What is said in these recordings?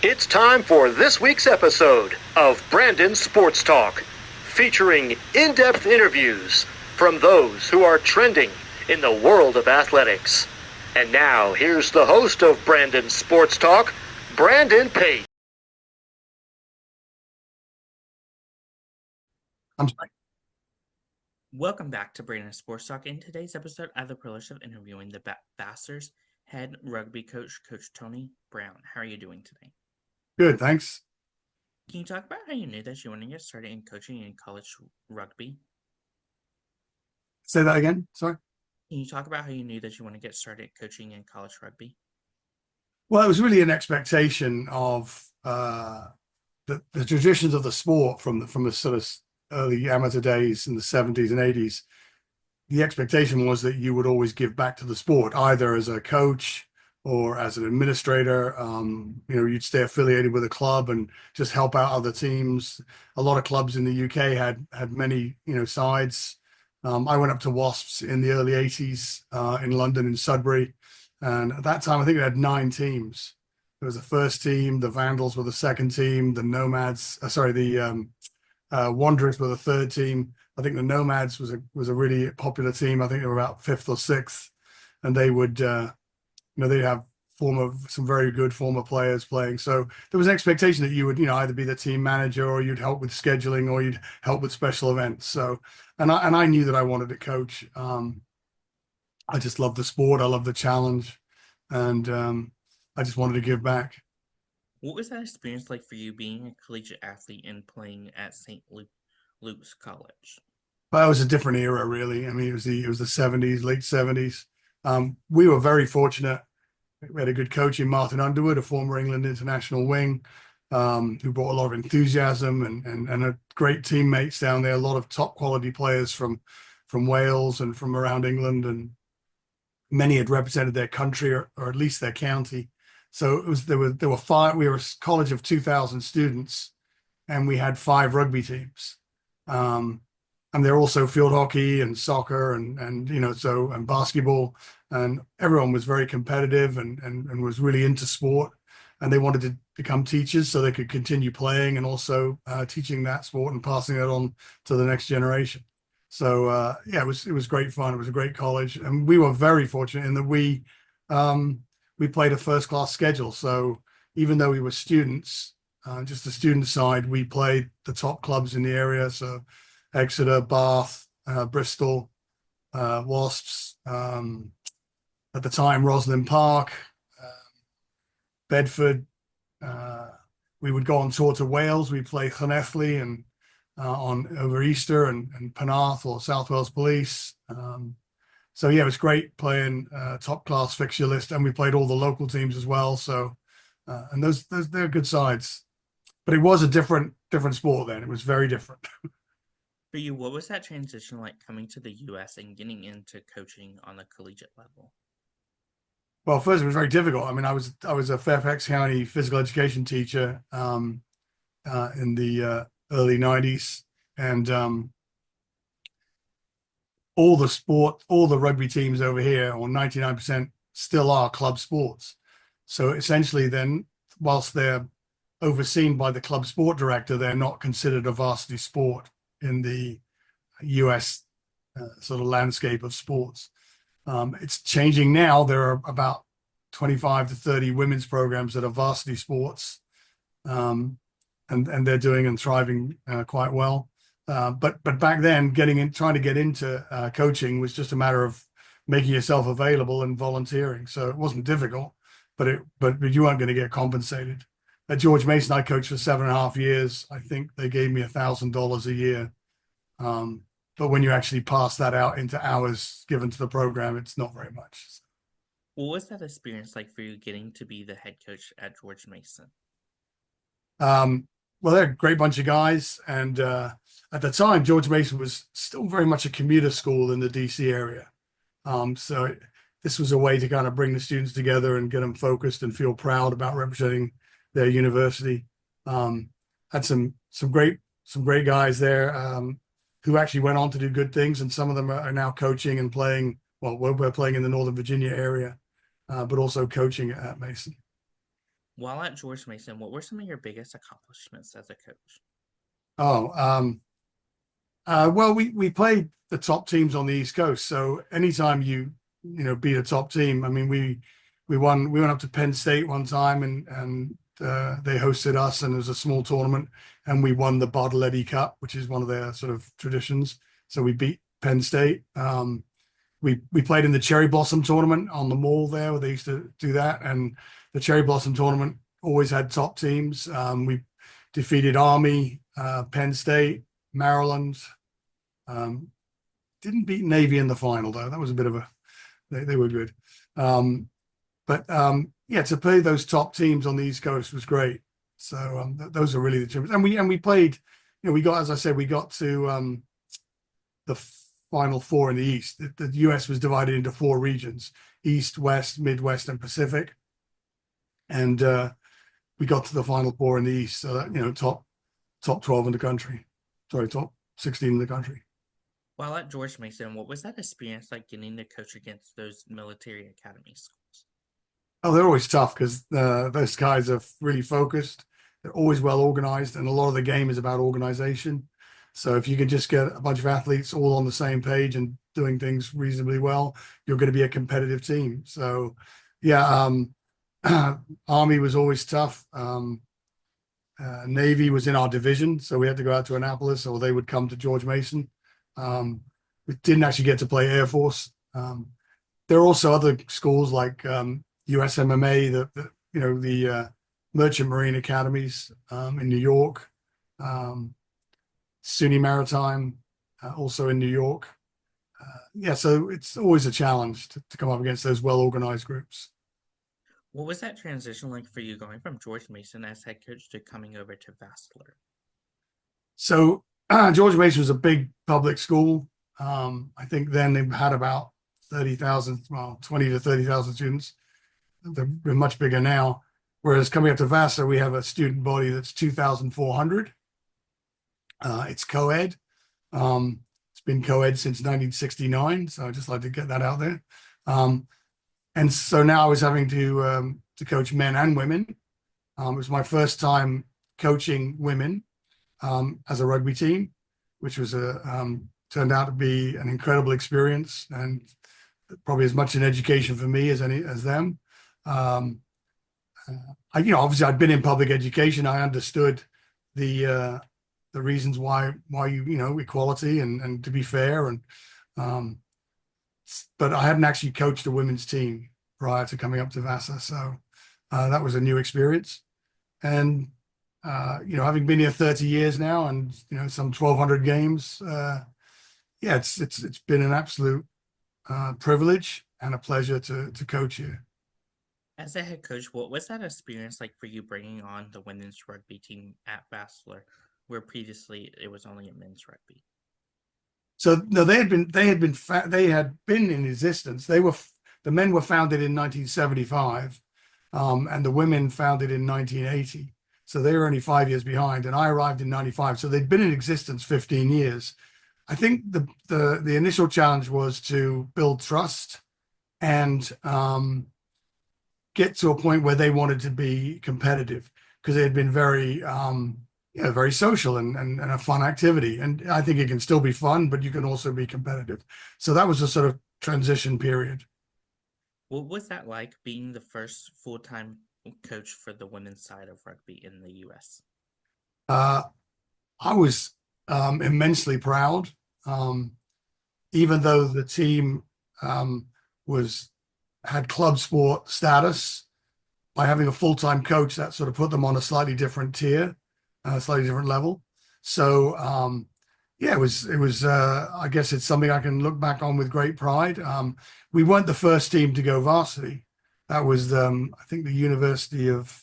It's time for this week's episode of Brandon Sports Talk, featuring in-depth interviews from those who are trending in the world of athletics. And now, here's the host of Brandon Sports Talk, Brandon Pate. I'm sorry. Welcome back to Brandon Sports Talk. In today's episode, I have the privilege of interviewing the Vassar's head rugby coach, Coach Tony Brown. How are you doing today? Good, thanks. Can you talk about how you knew that you wanted to get started in coaching in college rugby? Say that again. Sorry. Can you talk about how you knew that you want to get started coaching in college rugby? Well, it was really an expectation of the traditions of the sport from the sort of early amateur days in the 70s and 80s. The expectation was that you would always give back to the sport, either as a coach or as an administrator. You'd stay affiliated with a club and just help out other teams. A lot of clubs in the UK had many, sides. I went up to Wasps in the early 80s in London, in Sudbury. And at that time, I think it had 9 teams. There was the first team, the Vandals were the second team, the Wanderers were the third team. I think the Nomads was a really popular team. I think they were about 5th or 6th. And they would, they'd have some very good former players playing. So there was an expectation that you would, either be the team manager or you'd help with scheduling or you'd help with special events. So, and I knew that I wanted to coach. I just love the sport. I love the challenge, and I just wanted to give back. What was that experience like for you being a collegiate athlete and playing at St. Luke's College? But it was a different era, really. I mean, it was the 70s, late 70s. We were very fortunate. We had a good coach in Martin Underwood, a former England international wing, who brought a lot of enthusiasm and great teammates down there. A lot of top quality players from Wales and from around England, and many had represented their country or at least their county. So there were 5. We were a college of 2,000 students, and we had 5 rugby teams. And they're also field hockey and soccer and basketball, and everyone was very competitive and was really into sport, and they wanted to become teachers so they could continue playing and also teaching that sport and passing it on to the next generation. So it was great fun. It was a great college, and we were very fortunate in that we played a first class schedule. So even though we were students, just the student side, we played the top clubs in the area. So Exeter, Bath, Bristol, Wasps, at the time Roslyn Park, Bedford. We would go on tour to Wales. We played Llanelli and over Easter and Penarth or South Wales Police. So yeah, it was great playing top class fixture list, and we played all the local teams as well. So and they're good sides, but it was a different sport then. It was very different. For you, what was that transition like coming to the U.S. and getting into coaching on the collegiate level? Well, first it was very difficult. I mean, I was a Fairfax County physical education teacher in the early 90s, and all the rugby teams over here, or 99%, still are club sports. So essentially then, whilst they're overseen by the club sport director, they're not considered a varsity sport in the US sort of landscape of sports. It's changing now. There are about 25 to 30 women's programs that are varsity sports, and they're doing and thriving quite well. But back then, trying to get into coaching was just a matter of making yourself available and volunteering. So it wasn't difficult, but you weren't going to get compensated. At George Mason, I coached for 7.5 years. I think they gave me $1,000 a year. But when you actually pass that out into hours given to the program, it's not very much. What was that experience like for you getting to be the head coach at George Mason? Well, they're a great bunch of guys. And at the time, George Mason was still very much a commuter school in the DC area. So this was a way to kind of bring the students together and get them focused and feel proud about representing their university. Had some great guys there who actually went on to do good things, and some of them are now coaching and playing. Well, we're playing in the Northern Virginia area, but also coaching at Mason. While at George Mason, what were some of your biggest accomplishments as a coach? Oh, well, we played the top teams on the East Coast. So anytime you beat a top team, I mean, we won. We went up to Penn State one time, and they hosted us, and it was a small tournament, and we won the Bartolletti Cup, which is one of their sort of traditions. So we beat Penn State. We played in the Cherry Blossom tournament on the mall there, where they used to do that, and the Cherry Blossom tournament always had top teams. We defeated Army, Penn State, Maryland. Um, didn't beat Navy in the final though. That was a bit of a they were good. But yeah, to play those top teams on the East Coast was great. So those are really the teams, and we played. We got, as I said, we got to the Final Four in the East. The US was divided into four regions: East, West, Midwest, and Pacific. And we got to the Final Four in the East. So that top 12 in the country. Sorry, top 16 in the country. While at George Mason, what was that experience like getting to coach against those military academy schools? Oh, they're always tough because those guys are really focused. They're always well organized, and a lot of the game is about organization. So if you can just get a bunch of athletes all on the same page and doing things reasonably well, you're going to be a competitive team. So, yeah, Army was always tough. Navy was in our division, so we had to go out to Annapolis, or they would come to George Mason. We didn't actually get to play Air Force. There are also other schools like USMMA, the Merchant Marine Academies in New York, SUNY Maritime, also in New York. Yeah, so it's always a challenge to come up against those well-organized groups. What was that transition like for you going from George Mason as head coach to coming over to Vassar? So George Mason was a big public school. I think then they had about 30,000, well, 20 to 30,000 students. They're much bigger now. Whereas coming up to Vassar, we have a student body that's 2,400. It's co-ed. It's been co-ed since 1969. So I just like to get that out there. And so now I was having to coach men and women. It was my first time coaching women as a rugby team, which was turned out to be an incredible experience and probably as much an education for me as them. Obviously I'd been in public education. I understood the reasons why equality and to be fair but I hadn't actually coached a women's team prior to coming up to Vassar, so that was a new experience. And having been here 30 years now, and some 1,200 games, yeah, it's been an absolute privilege and a pleasure to coach here. As a head coach, what was that experience like for you bringing on the women's rugby team at Vassar, where previously it was only a men's rugby? So no, they had been in existence. The men were founded in 1975, and the women founded in 1980. So they were only 5 years behind, and I arrived in 95. So they'd been in existence 15 years. I think the initial challenge was to build trust and get to a point where they wanted to be competitive, because they had been very social and a fun activity. And I think it can still be fun, but you can also be competitive. So that was a sort of transition period. What was that like being the first full-time coach for the women's side of rugby in the US? I was immensely proud, even though the team had club sport status. By having a full-time coach, that sort of put them on a slightly different tier, a slightly different level. So yeah, it was. I guess it's something I can look back on with great pride. We weren't the first team to go varsity. That was I think the University of,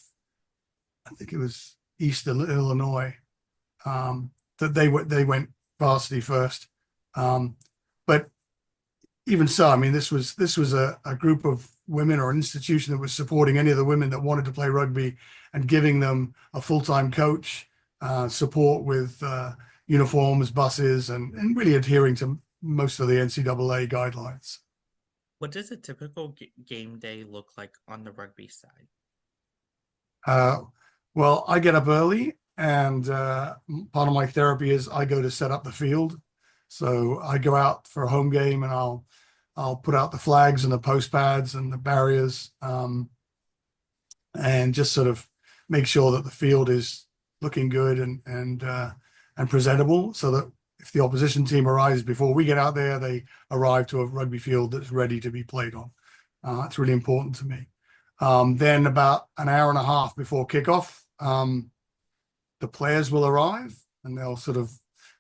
I think it was Eastern Illinois, that they went varsity first. But even so, I mean, this was a group of women, or an institution that was supporting any of the women that wanted to play rugby and giving them a full-time coach, support with uniforms, buses, and really adhering to most of the NCAA guidelines. What does a typical game day look like on the rugby side? Uh, well, I get up early, and part of my therapy is I go to set up the field. So I go out for a home game, and I'll put out the flags and the post pads and the barriers, and just sort of make sure that the field is looking good and presentable, so that if the opposition team arrives before we get out there, they arrive to a rugby field that's ready to be played on. It's really important to me. Then about an hour and a half before kickoff, the players will arrive, and they'll sort of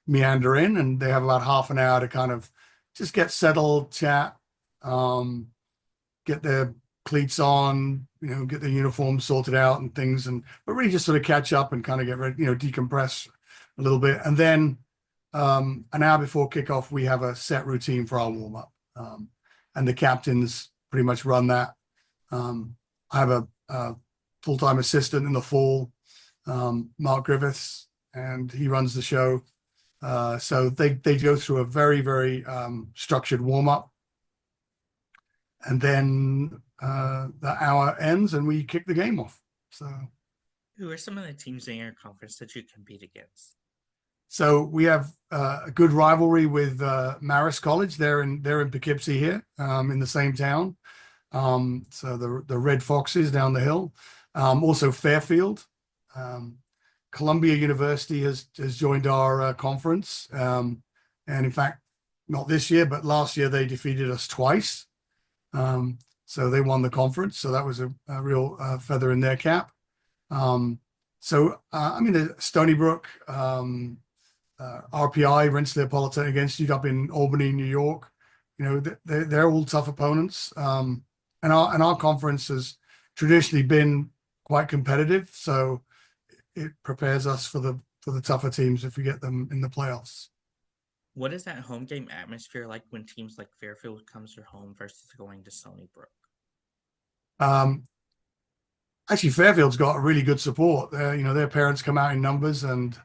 meander in, and they have about half an hour to kind of just get settled, chat, um, get their cleats on, get their uniforms sorted out and things, but really just sort of catch up and kind of get ready, decompress a little bit. And then an hour before kickoff, we have a set routine for our warm up, and the captains pretty much run that. I have a full-time assistant in the fall, Mark Griffiths, and he runs the show. So they go through a very, very structured warm up, and then the hour ends and we kick the game off. So, who are some of the teams in your conference that you compete against? So we have a good rivalry with Marist College. They're in Poughkeepsie here, in the same town. So the Red Foxes down the hill. Also Fairfield. Columbia University has joined our conference. And in fact, not this year, but last year they defeated us twice. So they won the conference. So that was a real feather in their cap. Stony Brook, RPI, Rensselaer Polytechnic Institute up in Albany, New York. They're all tough opponents. And our conference has traditionally been quite competitive. So it prepares us for the tougher teams if we get them in the playoffs. What is that home game atmosphere like when teams like Fairfield comes to home versus going to Stony Brook? Actually, Fairfield's got a really good support. Their parents come out in numbers, and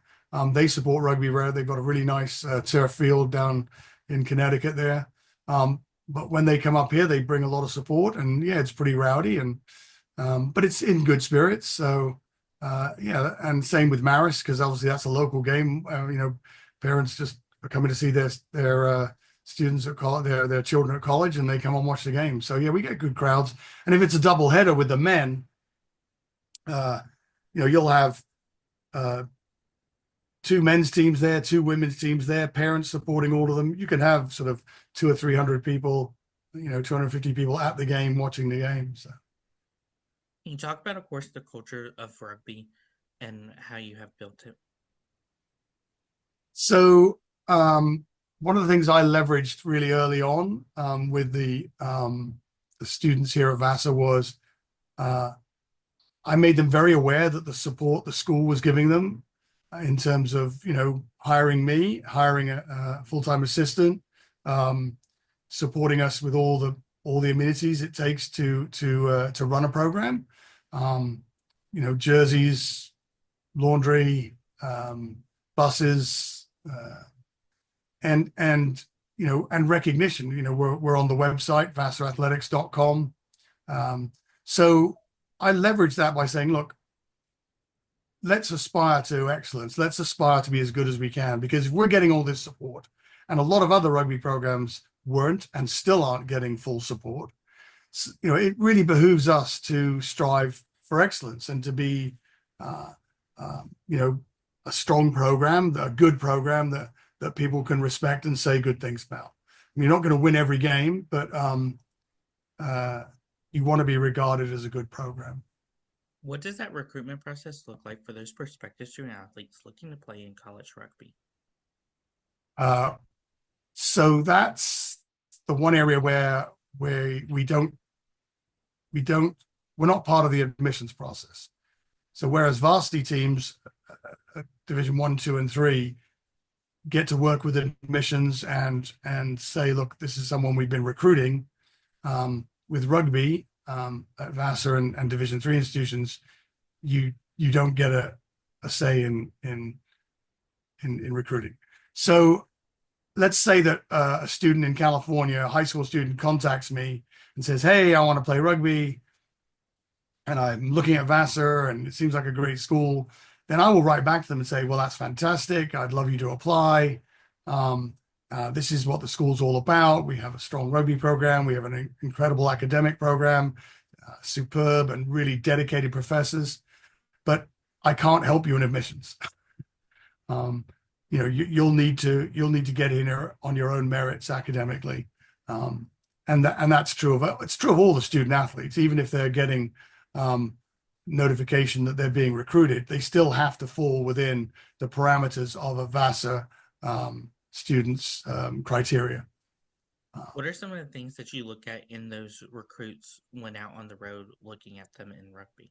they support Rugby Rare. They've got a really nice turf field down in Connecticut there. But when they come up here, they bring a lot of support, and yeah, it's pretty rowdy, but it's in good spirits. So and same with Marist, because obviously that's a local game. Parents just are coming to see their students at college, their children at college, and they come and watch the game. So yeah, we get good crowds. And if it's a double header with the men, you'll have two men's teams there, two women's teams there, parents supporting all of them. You can have sort of 200 or 300 people, 250 people at the game watching the game. So. Can you talk about, of course, the culture of rugby and how you have built it? So one of the things I leveraged really early on with the students here at Vassar was I made them very aware that the support the school was giving them in terms of, hiring me, hiring a full-time assistant, supporting us with all the amenities it takes to run a program. Jerseys, laundry, buses, and recognition. We're on the website, vassarathletics.com. So I leverage that by saying, look, let's aspire to excellence. Let's aspire to be as good as we can, because if we're getting all this support, and a lot of other rugby programs weren't and still aren't getting full support, it really behooves us to strive for excellence and to be, a strong program, a good program that people can respect and say good things about. You're not going to win every game, but you want to be regarded as a good program. What does that recruitment process look like for those prospective student athletes looking to play in college rugby? So that's the one area where we're not part of the admissions process. So whereas varsity teams, Division 1, 2, and 3, get to work with admissions and say, look, this is someone we've been recruiting. With rugby at Vassar and Division 3 institutions, you don't get a say in recruiting. So let's say that a student in California, a high school student, contacts me and says, hey, I want to play rugby. and I'm looking at Vassar and it seems like a great school, then I will write back to them and say, well, that's fantastic. I'd love you to apply. Um, this is what the school's all about. We have a strong rugby program. We have an incredible academic program, superb and really dedicated professors. But I can't help you in admissions. um, you'll need to get in on your own merits academically, um, and that's true of it's true of all the student athletes. Even if they're getting um, notification that they're being recruited, they still have to fall within the parameters of a Vassar student's criteria. What are some of the things that you look at in those recruits when out on the road looking at them in rugby?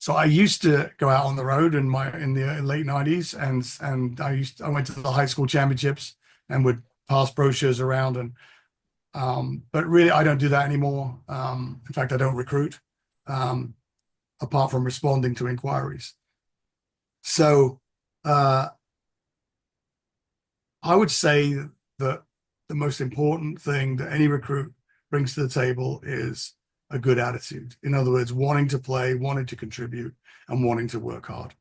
So I used to go out on the road in the late 90s, and I went to the high school championships and would pass brochures around, and but really I don't do that anymore. In fact, I don't recruit um, apart from responding to inquiries. So uh, I would say that the most important thing that any recruit brings to the table is a good attitude. In other words, wanting to play, wanting to contribute, and wanting to work hard.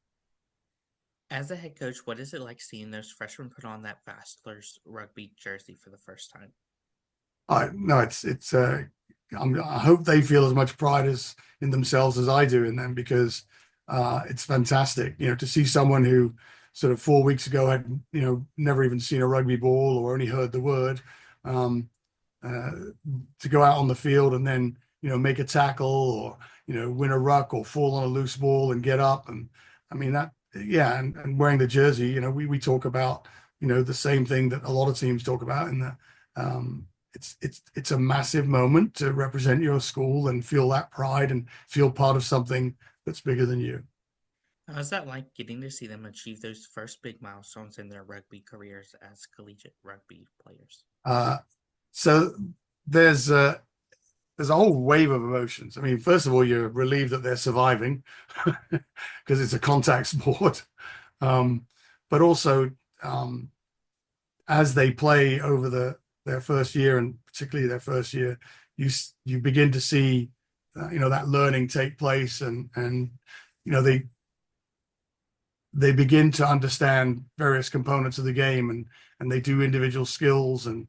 As a head coach, what is it like seeing those freshmen put on that Vastlers rugby jersey for the first time? I no, it's I hope they feel as much pride as in themselves as I do in them, because it's fantastic, to see someone who sort of 4 weeks ago had, never even seen a rugby ball or only heard the word, um, uh, to go out on the field and then, make a tackle or, win a ruck or fall on a loose ball and get up. And I mean that, yeah, and wearing the jersey, we talk about, the same thing that a lot of teams talk about in the it's a massive moment to represent your school and feel that pride and feel part of something that's bigger than you. How's that like getting to see them achieve those first big milestones in their rugby careers as collegiate rugby players? Uh, so there's a there's a whole wave of emotions. I mean, first of all, you're relieved that they're surviving because it's a contact sport, um, but also um, as they play over their first year, and particularly their first year, you begin to see that learning take place, and you know they begin to understand various components of the game, and they do individual skills, and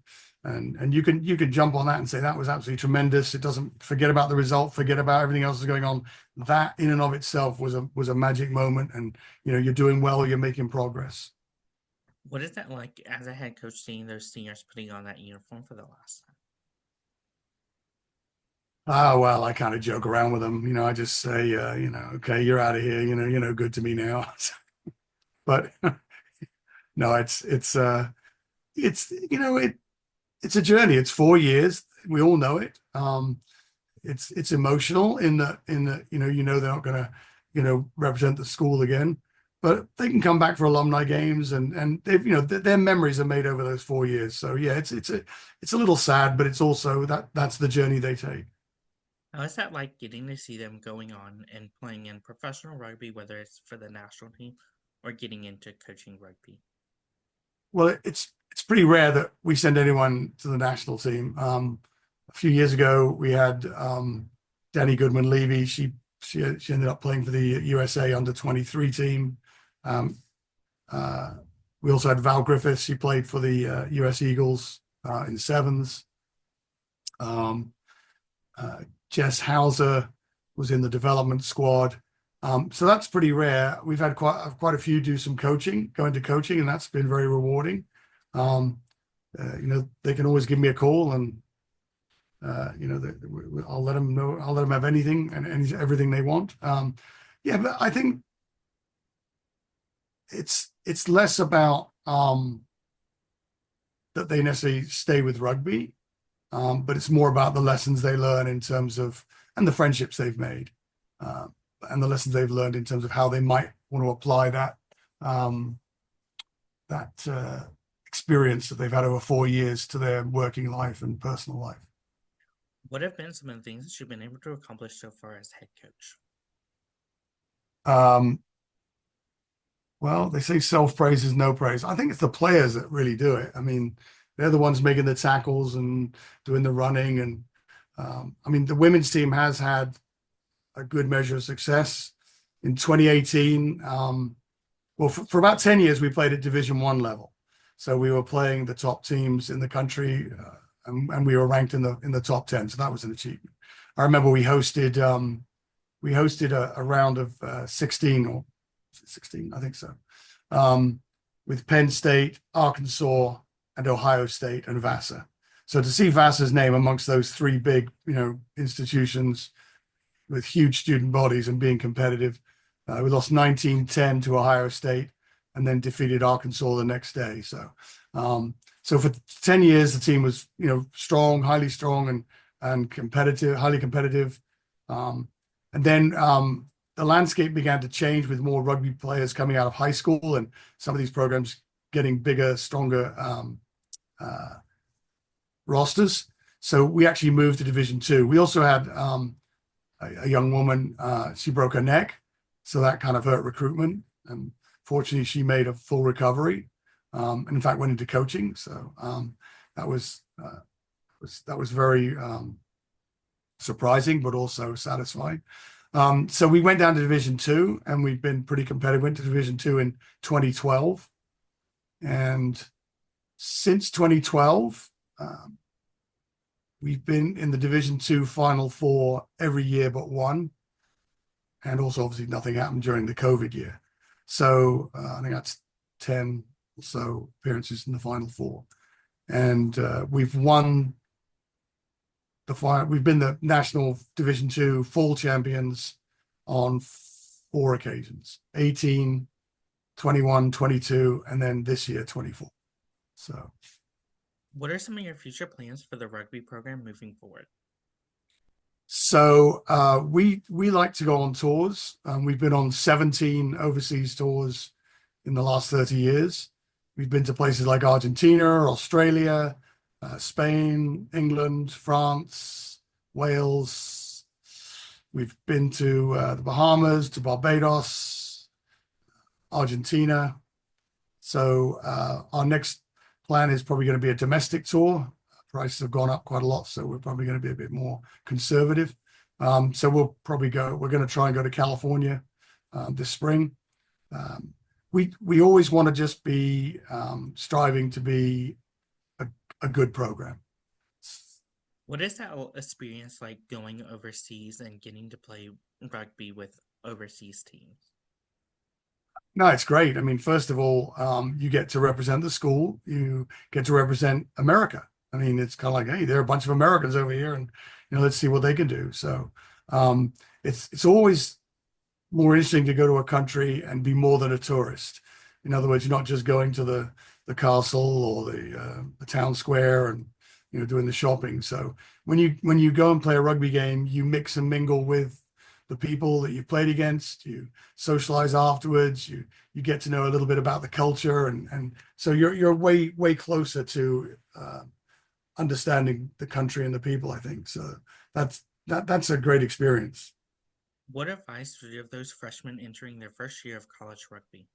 you can jump on that and say that was absolutely tremendous. It doesn't forget about the result, forget about everything else that's going on. That in and of itself was a magic moment, and you're doing well, you're making progress. What is that like as a head coach seeing those seniors putting on that uniform for the last time? Ah, well, I kind of joke around with them. I just say, okay, you're out of here. You're no good to me now. But no, it's a journey. It's 4 years. We all know it. It's emotional in that they're not gonna represent the school again, but they can come back for alumni games, and they've their memories are made over those 4 years. So yeah, it's a little sad, but it's also that's the journey they take. How is that like getting to see them going on and playing in professional rugby, whether it's for the national team or getting into coaching rugby? Well, it's pretty rare that we send anyone to the national team. A few years ago, we had Danny Goodman Levy. She ended up playing for the USA under 23 team. Um, uh, we also had Val Griffiths. She played for the US Eagles in sevens. Um, uh, Jess Hauser was in the development squad. So that's pretty rare. We've had quite a few do some coaching, go into coaching, and that's been very rewarding. Um, they can always give me a call, and I'll let them know. I'll let them have anything and everything they want. Yeah, but I think it's less about that they necessarily stay with rugby, but it's more about the lessons they learn in terms of and the friendships they've made, and the lessons they've learned in terms of how they might want to apply um, that experience that they've had over 4 years to their working life and personal life. What have been some of the things that you've been able to accomplish so far as head coach? Um, well, they say self-praise is no praise. I think it's the players that really do it. I mean, they're the ones making the tackles and doing the running. And I mean, the women's team has had a good measure of success. In 2018, well, for about 10 years, we played at Division One level. So we were playing the top teams in the country, and we were ranked in the top 10. So that was an achievement. I remember we hosted a round of 16 or 16, I think so, with Penn State, Arkansas, and Ohio State and Vassar. So to see Vassar's name amongst those three big, institutions with huge student bodies and being competitive, we lost 19-10 to Ohio State and then defeated Arkansas the next day. So for 10 years, the team was, strong, highly strong and competitive, highly competitive. And then the landscape began to change with more rugby players coming out of high school and some of these programs getting bigger, stronger rosters. So we actually moved to Division Two. We also had a young woman, she broke her neck. So that kind of hurt recruitment. And fortunately, she made a full recovery, and in fact went into coaching. So that was very surprising, but also satisfying. So we went down to Division Two, and we've been pretty competitive. Went to Division Two in 2012, and since 2012, we've been in the Division Two Final Four every year but one. And also, obviously, nothing happened during the COVID year. So I think that's 10 or so appearances in the Final Four. And we've won we've been the National Division Two full champions on 4 occasions, 18, 21, 22, and then this year, 24. So what are some of your future plans for the rugby program moving forward? So we like to go on tours. We've been on 17 overseas tours in the last 30 years. We've been to places like Argentina, Australia, Spain, England, France, Wales. We've been to the Bahamas, to Barbados, Argentina. So our next plan is probably going to be a domestic tour. Prices have gone up quite a lot, so we're probably going to be a bit more conservative. So we're going to try and go to California this spring. We always want to just be striving to be a good program. What is that experience like going overseas and getting to play rugby with overseas teams? No, it's great. I mean, first of all, you get to represent the school. You get to represent America. I mean, it's kind of like, hey, there are a bunch of Americans over here, and let's see what they can do. So it's always more interesting to go to a country and be more than a tourist. In other words, you're not just going to the castle or the town square and doing the shopping. So when you go and play a rugby game, you mix and mingle with the people that you've played against. You socialize afterwards. You get to know a little bit about the culture, and so you're way closer to understanding the country and the people, I think. So that's a great experience. What advice would you give those freshmen entering their first year of college rugby?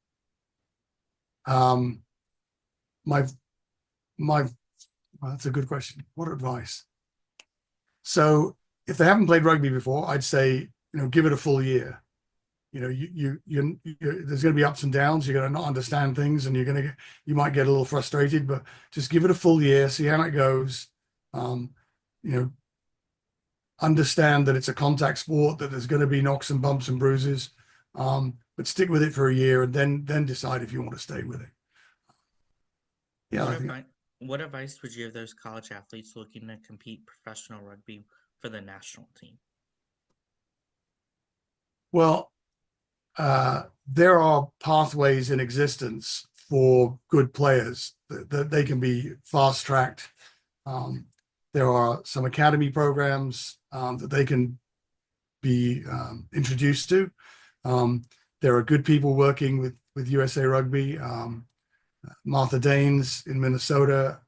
Well, that's a good question. What advice? So if they haven't played rugby before, I'd say, give it a full year. There's going to be ups and downs. You're going to not understand things, and you might get a little frustrated, but just give it a full year, see how it goes. Understand that it's a contact sport, that there's going to be knocks and bumps and bruises, but stick with it for a year and then decide if you want to stay with it. Yeah. What advice would you give those college athletes looking to compete professional rugby for the national team? Well, there are pathways in existence for good players that they can be fast tracked. There are some academy programs that they can be introduced to. There are good people working with USA Rugby. Martha Danes in Minnesota.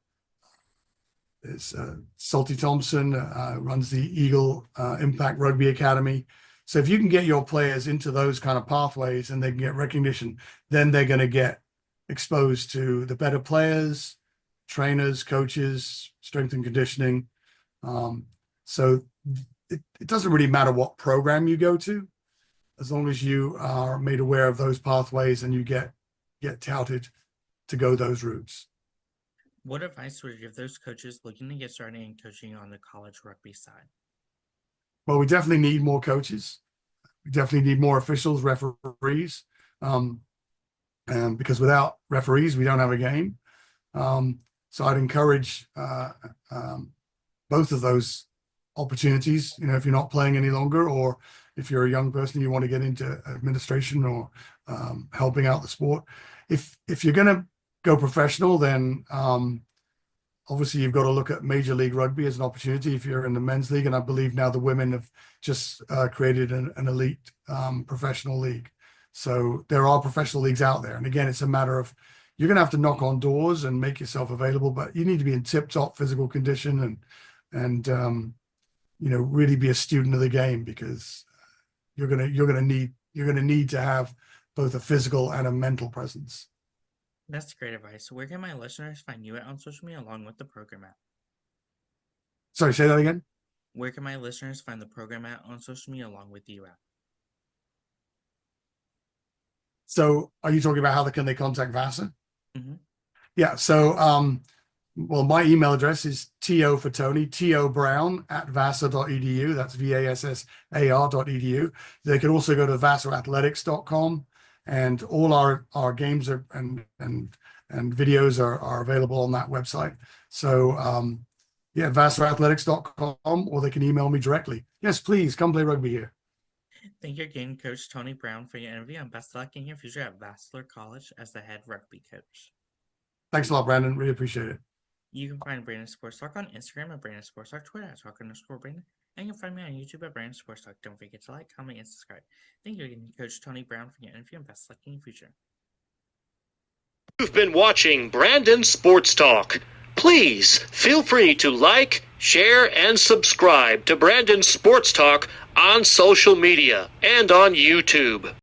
There's Salty Thompson runs the Eagle Impact Rugby Academy. So if you can get your players into those kind of pathways and they can get recognition, then they're going to get exposed to the better players, trainers, coaches, strength and conditioning. So it doesn't really matter what program you go to, as long as you are made aware of those pathways and you get touted to go those routes. What advice would you give those coaches looking to get started in coaching on the college rugby side? Well, we definitely need more coaches. We definitely need more officials, referees, and because without referees, we don't have a game. So I'd encourage both of those opportunities. You know, if you're not playing any longer, or if you're a young person, you want to get into administration or helping out the sport. If you're going to go professional, then obviously you've got to look at Major League Rugby as an opportunity if you're in the men's league. And I believe now the women have just created an elite professional league. So there are professional leagues out there. And again, it's a matter of, you're going to have to knock on doors and make yourself available, but you need to be in tip-top physical condition and you know, really be a student of the game, because you're going to need to have both a physical and a mental presence. That's great advice. Where can my listeners find you at on social media along with the program at? Sorry, say that again. Where can my listeners find the program at on social media along with you at? So are you talking about how can they contact Vassar? Mm-hmm. Yeah. So, well, my email address is TO for Tony, TO Brown at vassar.edu. That's VASSAR.edu. They could also go to vassarathletics.com, and all our games are and videos are available on that website. So, yeah, vassarathletics.com, or they can email me directly. Yes, please come play rugby here. Thank you again, Coach Tony Brown, for your interview, and best of luck in your future at Vassar College as the head rugby coach. Thanks a lot, Brandon. Really appreciate it. You can find Brandon Sports Talk on Instagram at Brandon Sports Talk, Twitter at Talk_Brandon, and you can find me on YouTube at Brandon Sports Talk. Don't forget to like, comment, and subscribe. Thank you again, Coach Tony Brown, for your interview, and best of luck in your future. You've been watching Brandon Sports Talk. Please feel free to like, share, and subscribe to Brandon Sports Talk on social media and on YouTube.